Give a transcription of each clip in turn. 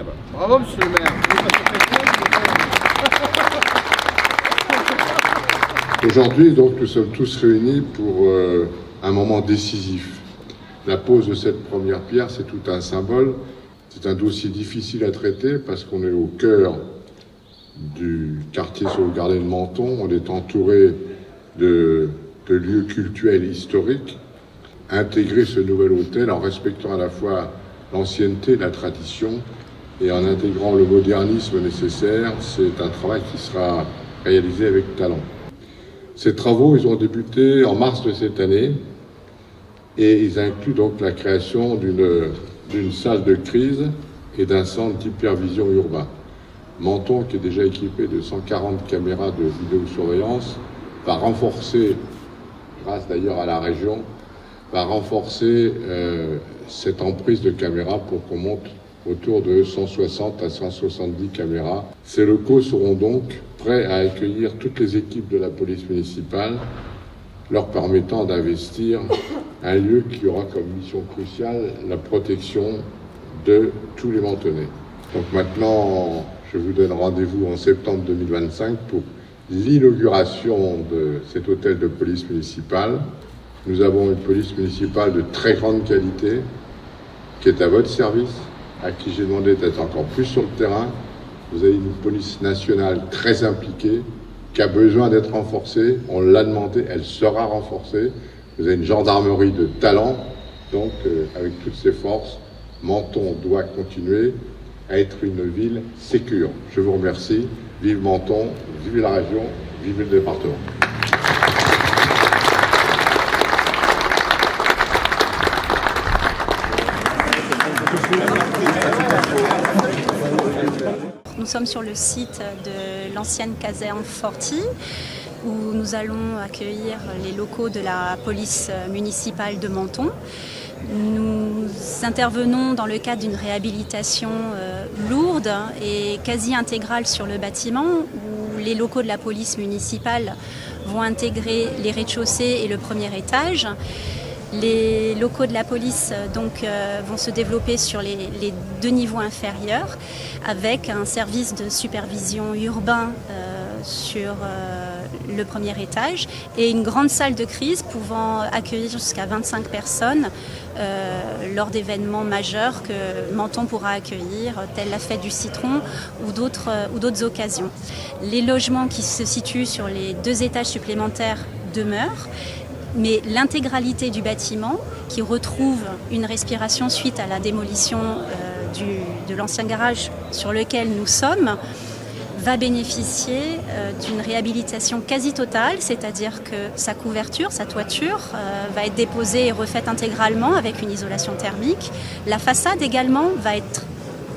Ah bah, bravo, monsieur le maire. Aujourd'hui, donc, nous sommes tous réunis pour un moment décisif. La pose de cette première pierre, c'est tout un symbole. C'est un dossier difficile à traiter parce qu'on est au cœur du quartier sauvegardé de Menton. On est entouré de lieux cultuels historiques. Intégrer ce nouvel hôtel en respectant à la fois l'ancienneté, la tradition et en intégrant le modernisme nécessaire, c'est un travail qui sera réalisé avec talent. Ces travaux, ils ont débuté en mars de cette année et ils incluent donc la création d'une salle de crise et d'un centre d'hypervision urbain. Menton, qui est déjà équipé de 140 caméras de vidéosurveillance, va renforcer, grâce d'ailleurs à la région, cette emprise de caméras pour qu'on monte autour de 160 à 170 caméras. Ces locaux seront donc prêts à accueillir toutes les équipes de la police municipale, leur permettant d'investir un lieu qui aura comme mission cruciale la protection de tous les Mentonnais. Donc maintenant, je vous donne rendez-vous en septembre 2025 pour l'inauguration de cet hôtel de police municipale. Nous avons une police municipale de très grande qualité qui est à votre service, à qui j'ai demandé d'être encore plus sur le terrain. Vous avez une police nationale très impliquée, qui a besoin d'être renforcée. On l'a demandé, elle sera renforcée. Vous avez une gendarmerie de talent. Donc, avec toutes ces forces, Menton doit continuer à être une ville sécure. Je vous remercie. Vive Menton, vive la région, vive le département. Nous sommes sur le site de l'ancienne caserne Forti, où nous allons accueillir les locaux de la police municipale de Menton. Nous intervenons dans le cadre d'une réhabilitation lourde et quasi intégrale sur le bâtiment, où les locaux de la police municipale vont intégrer les rez-de-chaussée et le premier étage. Les locaux de la police vont se développer sur les deux niveaux inférieurs avec un service de supervision urbain sur le premier étage et une grande salle de crise pouvant accueillir jusqu'à 25 personnes lors d'événements majeurs que Menton pourra accueillir, telle la fête du citron ou d'autres occasions. Les logements qui se situent sur les 2 étages supplémentaires demeurent. Mais l'intégralité du bâtiment, qui retrouve une respiration suite à la démolition de l'ancien garage sur lequel nous sommes, va bénéficier d'une réhabilitation quasi totale, c'est-à-dire que sa couverture, sa toiture va être déposée et refaite intégralement avec une isolation thermique. La façade également va être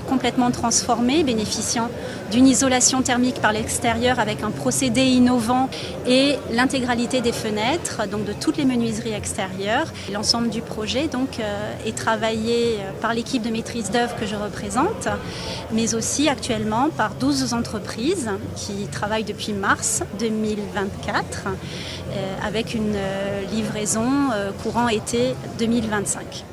complètement transformée, bénéficiant d'une isolation thermique par l'extérieur avec un procédé innovant et l'intégralité des fenêtres, donc de toutes les menuiseries extérieures. L'ensemble du projet est travaillé par l'équipe de maîtrise d'œuvre que je représente, mais aussi actuellement par 12 entreprises qui travaillent depuis mars 2024 avec une livraison courant été 2025.